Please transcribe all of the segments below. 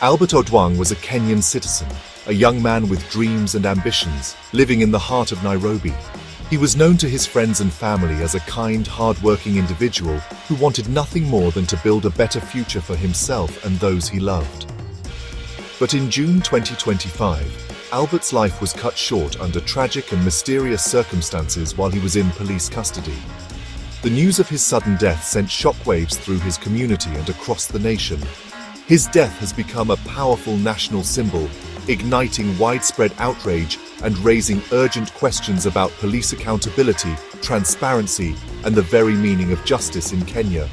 Albert Ojwang was a Kenyan citizen, a young man with dreams and ambitions, living in the heart of Nairobi. He was known to his friends and family as a kind, hard-working individual who wanted nothing more than to build a better future for himself and those he loved. But in June 2025, Albert's life was cut short under tragic and mysterious circumstances while he was in police custody. The news of his sudden death sent shockwaves through his community and across the nation. His death has become a powerful national symbol, igniting widespread outrage and raising urgent questions about police accountability, transparency, and the very meaning of justice in Kenya.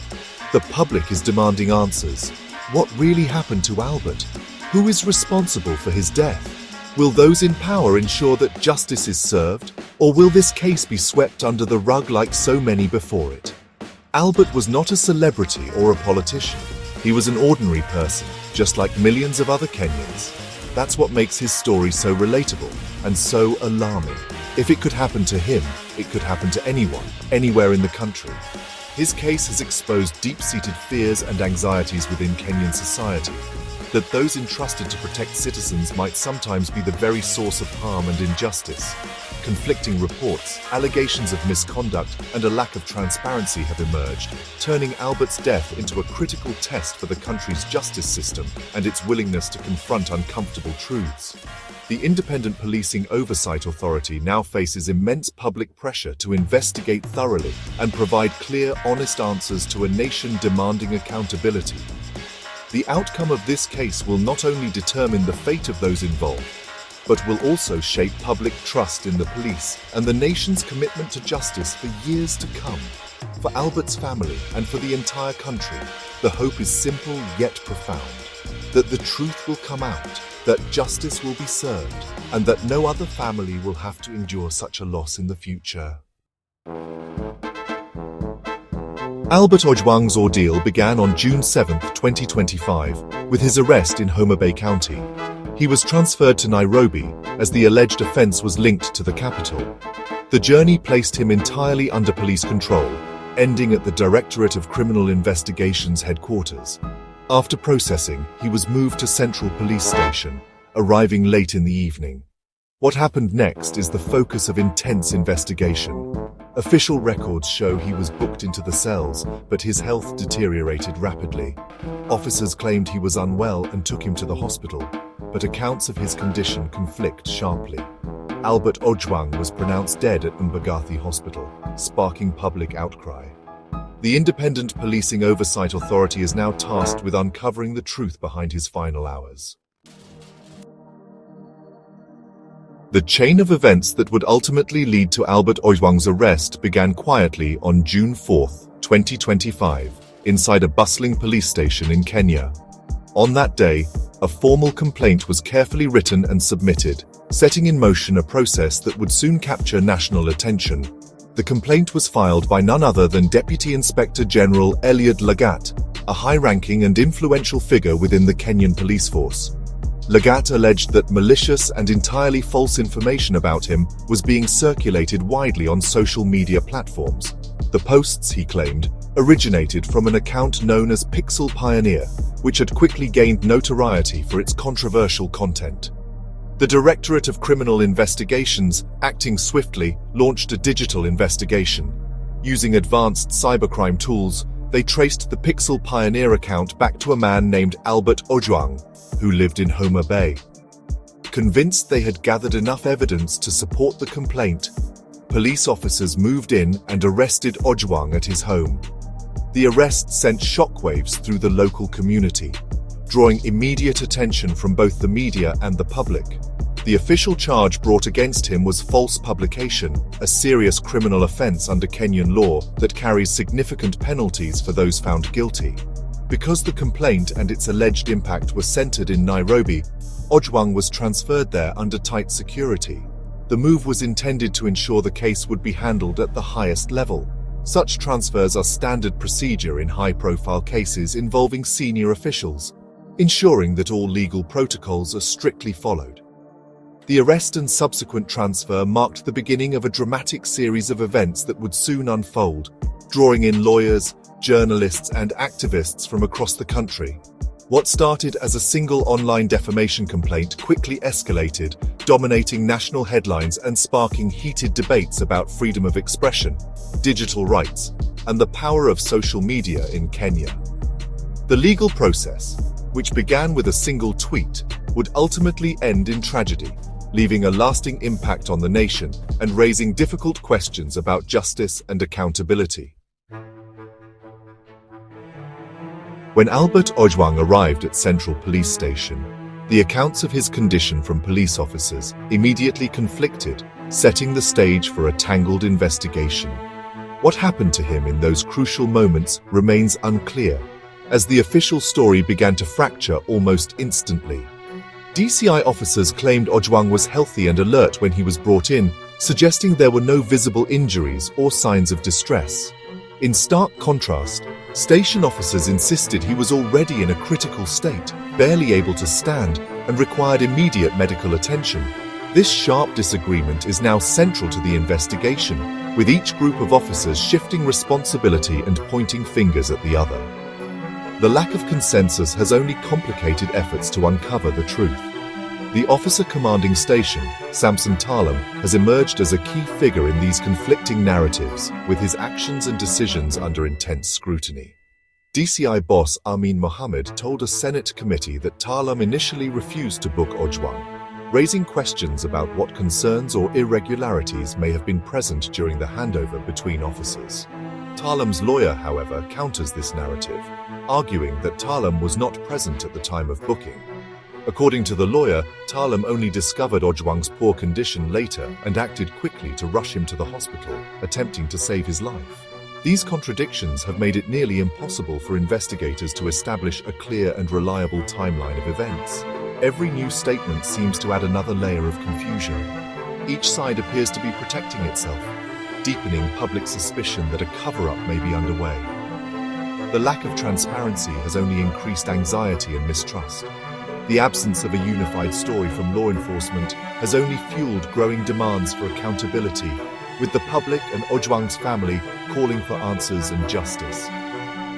The public is demanding answers. What really happened to Albert? Who is responsible for his death? Will those in power ensure that justice is served, or will this case be swept under the rug like so many before it? Albert was not a celebrity or a politician. He was an ordinary person, just like millions of other Kenyans. That's what makes his story so relatable and so alarming. If it could happen to him, it could happen to anyone, anywhere in the country. His case has exposed deep-seated fears and anxieties within Kenyan society, that those entrusted to protect citizens might sometimes be the very source of harm and injustice. Conflicting reports, allegations of misconduct, and a lack of transparency have emerged, turning Albert's death into a critical test for the country's justice system and its willingness to confront uncomfortable truths. The Independent Policing Oversight Authority now faces immense public pressure to investigate thoroughly and provide clear, honest answers to a nation demanding accountability. The outcome of this case will not only determine the fate of those involved, but will also shape public trust in the police and the nation's commitment to justice for years to come. For Albert's family and for the entire country, the hope is simple yet profound: that the truth will come out, that justice will be served, and that no other family will have to endure such a loss in the future. Albert Ojwang's ordeal began on June 7, 2025, with his arrest in Homa Bay County. He was transferred to Nairobi as the alleged offense was linked to the capital. The journey placed him entirely under police control, ending at the Directorate of Criminal Investigations headquarters. After processing, he was moved to Central Police Station, arriving late in the evening. What happened next is the focus of intense investigation. Official records show he was booked into the cells, but his health deteriorated rapidly. Officers claimed he was unwell and took him to the hospital, but accounts of his condition conflict sharply. Albert Ojwang was pronounced dead at Mbagathi Hospital, sparking public outcry. The Independent Policing Oversight Authority is now tasked with uncovering the truth behind his final hours. The chain of events that would ultimately lead to Albert Ojwang's arrest began quietly on June 4, 2025, inside a bustling police station in Kenya. On that day, a formal complaint was carefully written and submitted, setting in motion a process that would soon capture national attention. The complaint was filed by none other than Deputy Inspector General Eliud Lagat, a high-ranking and influential figure within the Kenyan police force. Lagat alleged that malicious and entirely false information about him was being circulated widely on social media platforms. The posts, he claimed, originated from an account known as Pixel Pioneer, which had quickly gained notoriety for its controversial content. The Directorate of Criminal Investigations, acting swiftly, launched a digital investigation. Using advanced cybercrime tools, they traced the Pixel Pioneer account back to a man named Albert Ojwang, who lived in Homa Bay. Convinced they had gathered enough evidence to support the complaint, police officers moved in and arrested Ojwang at his home. The arrest sent shockwaves through the local community, drawing immediate attention from both the media and the public. The official charge brought against him was false publication, a serious criminal offense under Kenyan law that carries significant penalties for those found guilty. Because the complaint and its alleged impact were centered in Nairobi, Ojwang was transferred there under tight security. The move was intended to ensure the case would be handled at the highest level. Such transfers are standard procedure in high-profile cases involving senior officials, ensuring that all legal protocols are strictly followed. The arrest and subsequent transfer marked the beginning of a dramatic series of events that would soon unfold, drawing in lawyers, journalists, and activists from across the country. What started as a single online defamation complaint quickly escalated, dominating national headlines and sparking heated debates about freedom of expression, digital rights, and the power of social media in Kenya. The legal process, which began with a single tweet, would ultimately end in tragedy, leaving a lasting impact on the nation and raising difficult questions about justice and accountability. When Albert Ojwang arrived at Central Police Station, the accounts of his condition from police officers immediately conflicted, setting the stage for a tangled investigation. What happened to him in those crucial moments remains unclear, as the official story began to fracture almost instantly. DCI officers claimed Ojwang was healthy and alert when he was brought in, suggesting there were no visible injuries or signs of distress. In stark contrast, station officers insisted he was already in a critical state, barely able to stand, and required immediate medical attention. This sharp disagreement is now central to the investigation, with each group of officers shifting responsibility and pointing fingers at the other. The lack of consensus has only complicated efforts to uncover the truth. The officer commanding station, Samson Talam, has emerged as a key figure in these conflicting narratives, with his actions and decisions under intense scrutiny. DCI boss Amin Mohammed told a Senate committee that Talam initially refused to book Ojwang, raising questions about what concerns or irregularities may have been present during the handover between officers. Talam's lawyer, however, counters this narrative, arguing that Talam was not present at the time of booking. According to the lawyer, Talam only discovered Ojwang's poor condition later and acted quickly to rush him to the hospital, attempting to save his life. These contradictions have made it nearly impossible for investigators to establish a clear and reliable timeline of events. Every new statement seems to add another layer of confusion. Each side appears to be protecting itself, deepening public suspicion that a cover-up may be underway. The lack of transparency has only increased anxiety and mistrust. The absence of a unified story from law enforcement has only fueled growing demands for accountability, with the public and Ojwang's family calling for answers and justice.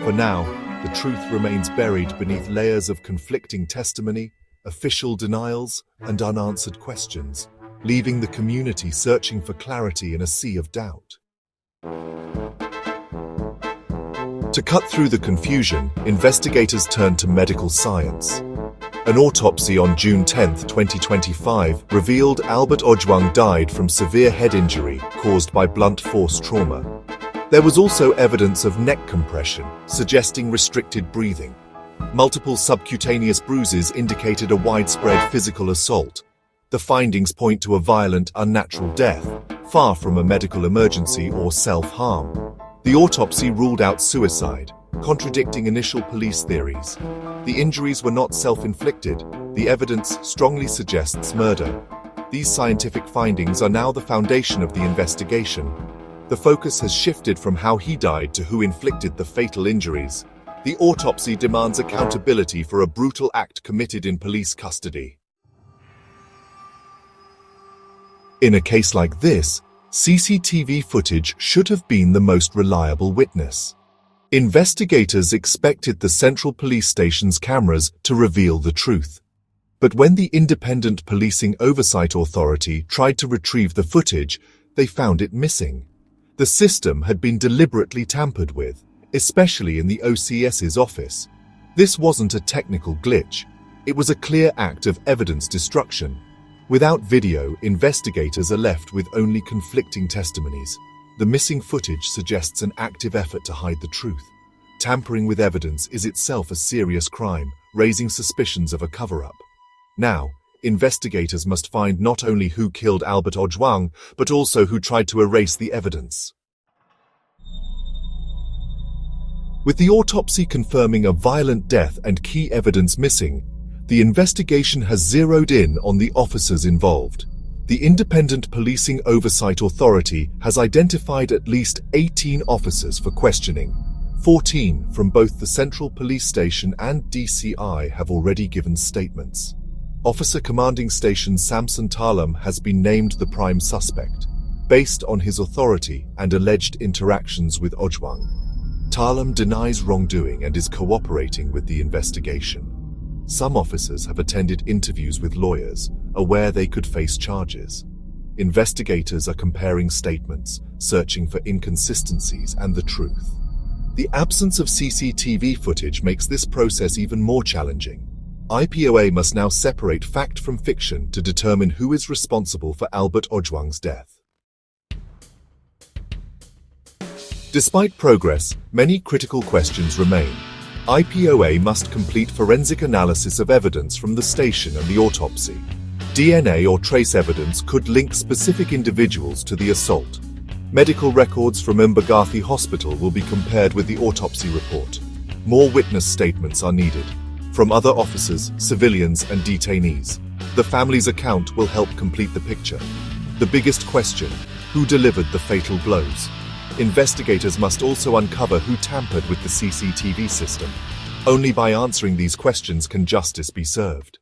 For now, the truth remains buried beneath layers of conflicting testimony, official denials, and unanswered questions, leaving the community searching for clarity in a sea of doubt. To cut through the confusion, investigators turned to medical science. An autopsy on June 10, 2025, revealed Albert Ojwang died from severe head injury caused by blunt force trauma. There was also evidence of neck compression, suggesting restricted breathing. Multiple subcutaneous bruises indicated a widespread physical assault. The findings point to a violent, unnatural death, far from a medical emergency or self-harm. The autopsy ruled out suicide, contradicting initial police theories. The injuries were not self-inflicted. The evidence strongly suggests murder. These scientific findings are now the foundation of the investigation. The focus has shifted from how he died to who inflicted the fatal injuries. The autopsy demands accountability for a brutal act committed in police custody. In a case like this, CCTV footage should have been the most reliable witness. Investigators expected the Central Police Station's cameras to reveal the truth. But when the Independent Policing Oversight Authority tried to retrieve the footage, they found it missing. The system had been deliberately tampered with, especially in the OCS's office. This wasn't a technical glitch. It was a clear act of evidence destruction. Without video, investigators are left with only conflicting testimonies. The missing footage suggests an active effort to hide the truth. Tampering with evidence is itself a serious crime, raising suspicions of a cover-up. Now, investigators must find not only who killed Albert Ojwang, but also who tried to erase the evidence. With the autopsy confirming a violent death and key evidence missing, the investigation has zeroed in on the officers involved. The Independent Policing Oversight Authority has identified at least 18 officers for questioning. 14 from both the Central Police Station and DCI have already given statements. Officer Commanding Station Samson Talam has been named the prime suspect, based on his authority and alleged interactions with Ojwang. Talam denies wrongdoing and is cooperating with the investigation. Some officers have attended interviews with lawyers, aware they could face charges. Investigators are comparing statements, searching for inconsistencies and the truth. The absence of CCTV footage makes this process even more challenging. IPOA must now separate fact from fiction to determine who is responsible for Albert Ojwang's death. Despite progress, many critical questions remain. IPOA must complete forensic analysis of evidence from the station and the autopsy. DNA or trace evidence could link specific individuals to the assault. Medical records from Mbagathi Hospital will be compared with the autopsy report. More witness statements are needed, from other officers, civilians, and detainees. The family's account will help complete the picture. The biggest question: who delivered the fatal blows? Investigators must also uncover who tampered with the CCTV system. Only by answering these questions can justice be served.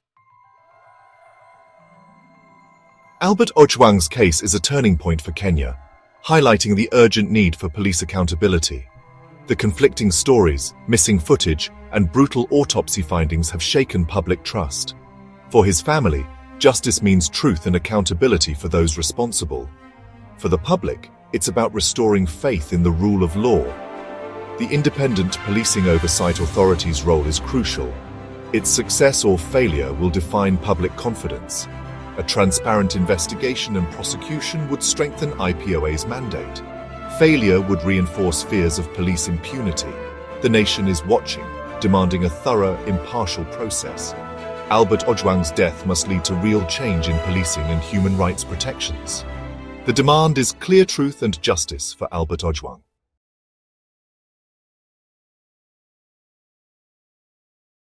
Albert Ojwang's case is a turning point for Kenya, highlighting the urgent need for police accountability. The conflicting stories, missing footage, and brutal autopsy findings have shaken public trust. For his family, justice means truth and accountability for those responsible. For the public, it's about restoring faith in the rule of law. The independent policing oversight authority's role is crucial. Its success or failure will define public confidence. A transparent investigation and prosecution would strengthen IPOA's mandate. Failure would reinforce fears of police impunity. The nation is watching, demanding a thorough, impartial process. Albert Ojwang's death must lead to real change in policing and human rights protections. The demand is clear truth and justice for Albert Ojwang.